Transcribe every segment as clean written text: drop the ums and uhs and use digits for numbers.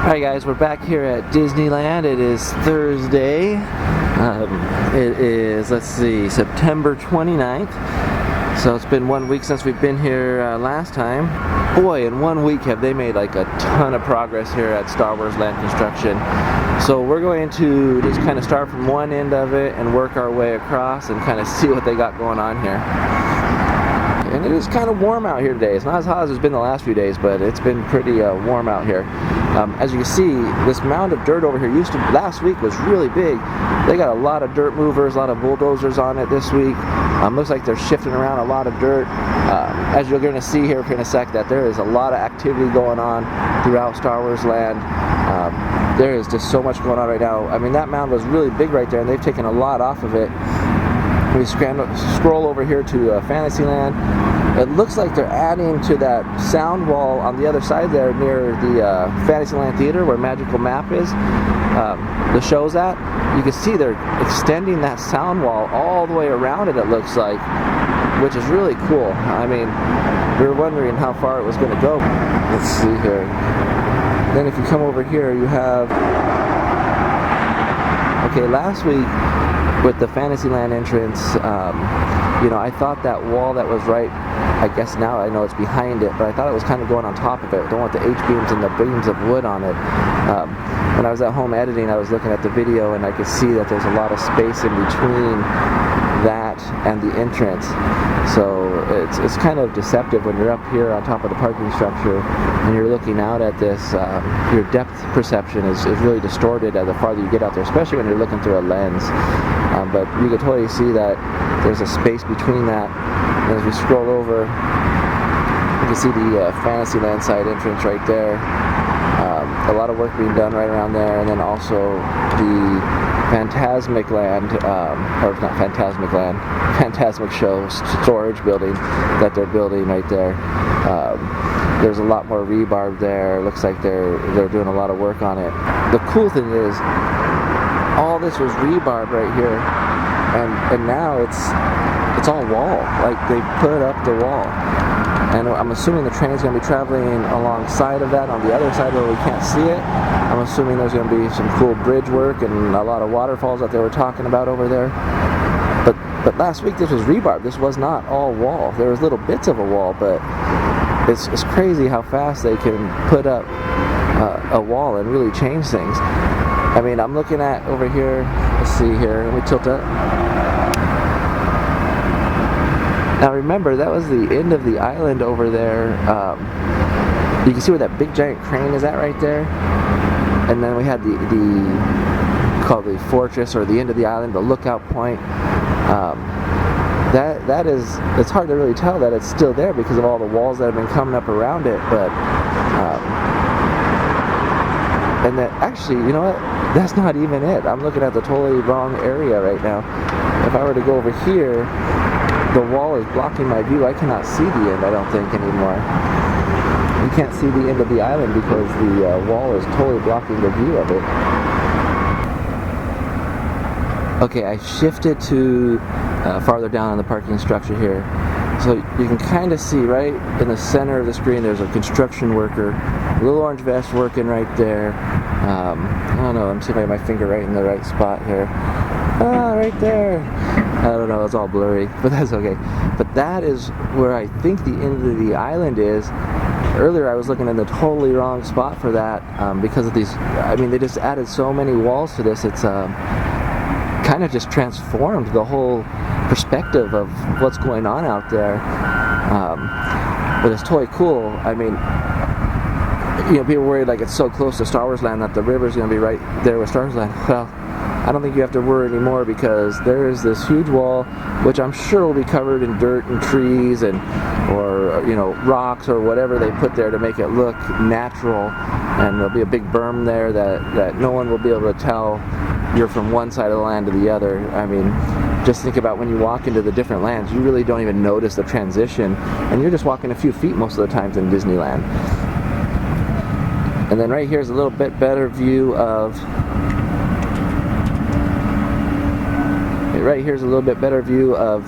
Alright guys, we're back here at Disneyland. It is Thursday. It is, let's see, September 29th. So it's been 1 week since we've been here last time. Boy, in 1 week have they made like a ton of progress here at Star Wars Land construction. So we're going to just kind of start from one end of it and work our way across and kind of see what they got going on here. And it is kind of warm out here today. It's not as hot as it's been the last few days, but it's been pretty warm out here. As you can see, this mound of dirt over here last week was really big. They got a lot of dirt movers, a lot of bulldozers on it this week. Looks like they're shifting around a lot of dirt. As you're going to see here in a sec, that there is a lot of activity going on throughout Star Wars Land. There is just so much going on right now. I mean, that mound was really big right there, and they've taken a lot off of it. We scroll over here to Fantasyland. It looks like they're adding to that sound wall on the other side there near the Fantasyland Theater where Magical Map is, the show's at. You can see they're extending that sound wall all the way around it looks like, which is really cool. I mean, we were wondering how far it was going to go. Let's see here. Then if you come over here, you have... Okay, last week, with the Fantasyland entrance, you know, I thought that wall that was right, I guess now I know it's behind it, but I thought it was kind of going on top of it. Don't want the H-beams and the beams of wood on it. When I was at home editing, I was looking at the video and I could see that there's a lot of space in between that and the entrance. So it's kind of deceptive when you're up here on top of the parking structure and you're looking out at this. Your depth perception is really distorted the farther you get out there, especially when you're looking through a lens. But you can totally see that there's a space between that. And as we scroll over, you can see the Fantasyland side entrance right there. A lot of work being done right around there, and then also the Fantasmic Land, or not Fantasmic Land, Fantasmic Show storage building that they're building right there. There's a lot more rebarb there. It looks like they're doing a lot of work on it. The cool thing is, all this was rebarb right here, and now it's all wall. Like they put up the wall, and I'm assuming the train's going to be traveling alongside of that on the other side where we can't see it. I'm assuming there's going to be some cool bridge work and a lot of waterfalls that they were talking about over there. But last week this was rebarb. This was not all wall. There was little bits of a wall, but it's crazy how fast they can put up a wall and really change things. I mean, I'm looking at over here, let's see here, let me tilt up. Now remember, that was the end of the island over there. You can see where that big giant crane is at right there. And then we had called the fortress, or the end of the island, the lookout point. That is, it's hard to really tell that it's still there because of all the walls that have been coming up around it, but and that actually, you know what, that's not even it. I'm looking at the totally wrong area right now. If I were to go over here, the wall is blocking my view. I cannot see the end, I don't think, anymore. You can't see the end of the island because the wall is totally blocking the view of it. Okay, I shifted to farther down on the parking structure here. So you can kind of see right in the center of the screen there's a construction worker, a little orange vest working right there. I don't know, I'm seeing if I have my finger right in the right spot here. Ah, right there. I don't know, it's all blurry, but that's okay. But that is where I think the end of the island is. Earlier I was looking in the totally wrong spot for that because of these, I mean, they just added so many walls to this. It's kind of just transformed the whole perspective of what's going on out there. But it's totally cool. I mean, you know, people are worried like it's so close to Star Wars Land that the river's going to be right there with Star Wars Land. Well, I don't think you have to worry anymore because there is this huge wall, which I'm sure will be covered in dirt and trees and, or you know, rocks or whatever they put there to make it look natural. And there'll be a big berm there that no one will be able to tell you're from one side of the land to the other. I mean, just think about when you walk into the different lands, you really don't even notice the transition, and you're just walking a few feet most of the times in Disneyland. And then right here is a little bit better view of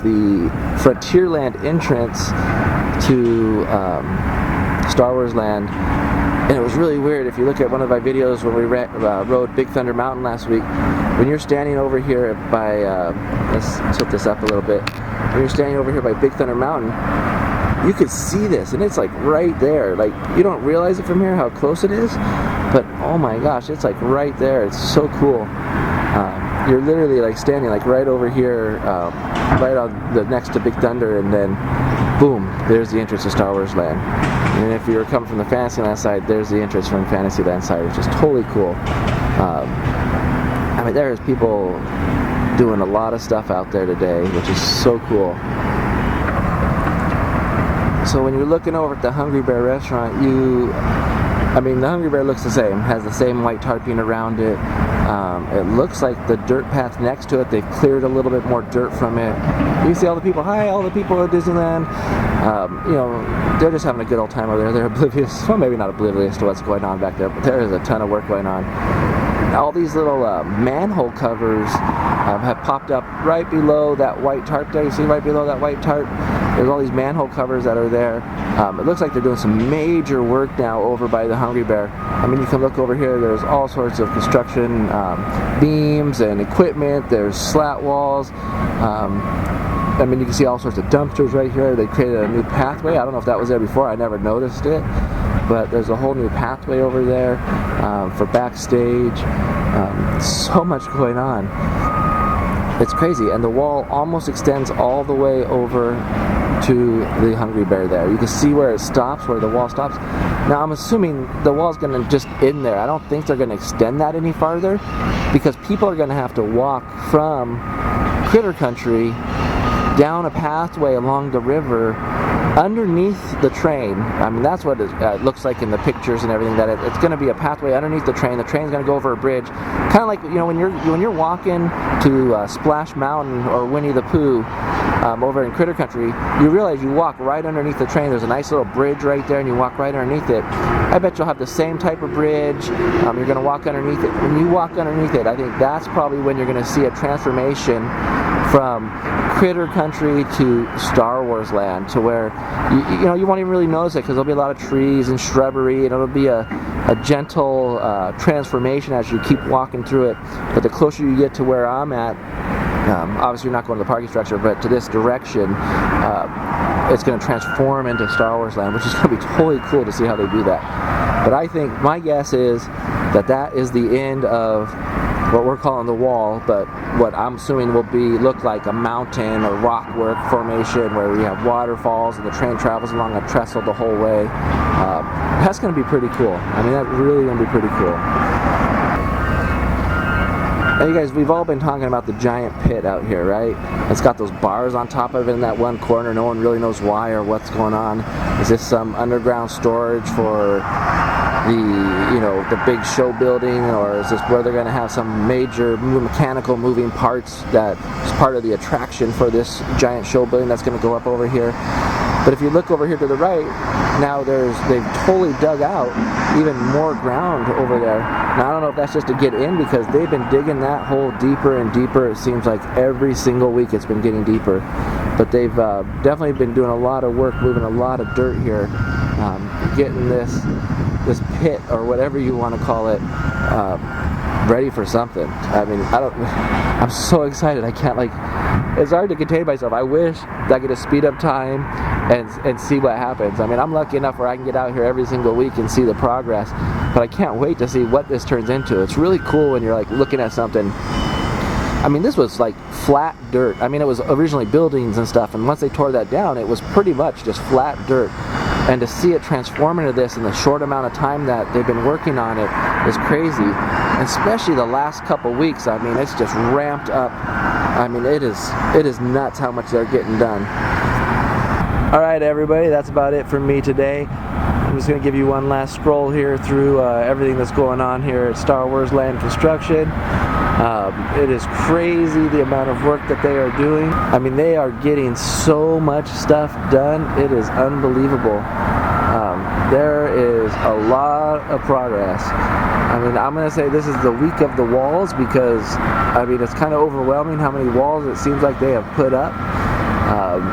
the Frontierland entrance to Star Wars Land. And it was really weird. If you look at one of my videos when we rode Big Thunder Mountain last week, when you're standing over here by, let's tilt this up a little bit. When you're standing over here by Big Thunder Mountain, you could see this, and it's like right there. Like, you don't realize it from here how close it is, but oh my gosh, it's like right there. It's so cool. You're literally like standing like right over here, right on the next to Big Thunder, and then boom, there's the entrance to Star Wars Land. And if you're coming from the Fantasyland side, there's the entrance from Fantasyland side, which is totally cool. I mean, there's people doing a lot of stuff out there today, which is so cool. So when you're looking over at the Hungry Bear restaurant, I mean, the Hungry Bear looks the same, has the same white tarping around it. It looks like the dirt path next to it, they've cleared a little bit more dirt from it. You see all the people, hi, all the people at Disneyland. You know, they're just having a good old time over there. They're oblivious, well, maybe not oblivious to what's going on back there, but there is a ton of work going on. All these little manhole covers have popped up right below that white tarp there. You see right below that white tarp? There's all these manhole covers that are there. It looks like they're doing some major work now over by the Hungry Bear. I mean, you can look over here, there's all sorts of construction beams and equipment. There's slat walls. I mean, you can see all sorts of dumpsters right here. They created a new pathway. I don't know if that was there before. I never noticed it. But there's a whole new pathway over there for backstage. So much going on. It's crazy. And the wall almost extends all the way over to the Hungry Bear there. You can see where it stops, where the wall stops. Now I'm assuming the wall's going to just end there. I don't think they're going to extend that any farther, because people are going to have to walk from Critter Country down a pathway along the river underneath the train. I mean, that's what it looks like in the pictures and everything, that it's going to be a pathway underneath the train. The train's going to go over a bridge, kind of like, you know, when you're walking to Splash Mountain or Winnie the Pooh over in Critter Country, you realize you walk right underneath the train. There's a nice little bridge right there, and you walk right underneath it. I bet you'll have the same type of bridge. You're going to walk underneath it. When you walk underneath it, I think that's probably when you're going to see a transformation from Critter Country to Star Wars Land, to where you know, you won't even really notice it, because there'll be a lot of trees and shrubbery, and it'll be a gentle transformation as you keep walking through it. But the closer you get to where I'm at, obviously you're not going to the parking structure, but to this direction, it's going to transform into Star Wars Land, which is going to be totally cool to see how they do that. But I think, my guess is that is the end of what we're calling the wall, but what I'm assuming will look like a mountain or rock work formation, where we have waterfalls and the train travels along a trestle the whole way. That's going to be pretty cool. I mean, that's really going to be pretty cool. Now, you guys, we've all been talking about the giant pit out here, right? It's got those bars on top of it in that one corner. No one really knows why or what's going on. Is this some underground storage for the big show building, or is this where they're going to have some major mechanical moving parts that is part of the attraction for this giant show building that's going to go up over here? But if you look over here to the right, now they've totally dug out even more ground over there. Now I don't know if that's just to get in, because they've been digging that hole deeper and deeper. It seems like every single week it's been getting deeper. But they've definitely been doing a lot of work, moving a lot of dirt here, getting this pit, or whatever you want to call it, ready for something. I mean, I'm so excited. I can't, it's hard to contain myself. I wish that I could just speed up time and see what happens. I mean, I'm lucky enough where I can get out here every single week and see the progress, but I can't wait to see what this turns into. It's really cool when you're like looking at something. I mean, this was like flat dirt. I mean, it was originally buildings and stuff, and once they tore that down, it was pretty much just flat dirt. And to see it transform into this in the short amount of time that they've been working on it is crazy. And especially the last couple weeks, I mean, it's just ramped up. I mean, it is nuts how much they're getting done. All right, everybody, that's about it for me today. I'm just going to give you one last scroll here through everything that's going on here at Star Wars Land Construction. It is crazy the amount of work that they are doing. I mean, they are getting so much stuff done. It is unbelievable. There is a lot of progress. I mean, I'm going to say this is the week of the walls, because, I mean, it's kind of overwhelming how many walls it seems like they have put up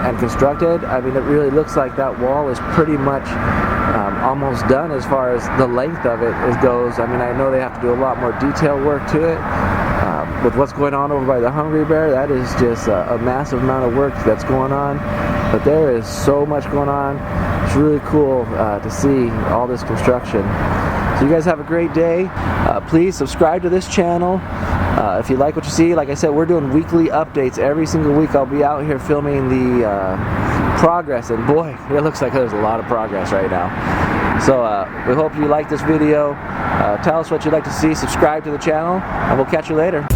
and constructed. I mean, it really looks like that wall is pretty much almost done as far as the length of it goes. I mean, I know they have to do a lot more detail work to it. With what's going on over by the Hungry Bear, that is just a massive amount of work that's going on. But there is so much going on. It's really cool to see all this construction. So you guys have a great day. Please subscribe to this channel. If you like what you see, like I said, we're doing weekly updates. Every single week I'll be out here filming the progress, and boy, it looks like there's a lot of progress right now. So we hope you like this video. Tell us what you'd like to see, subscribe to the channel, and we'll catch you later.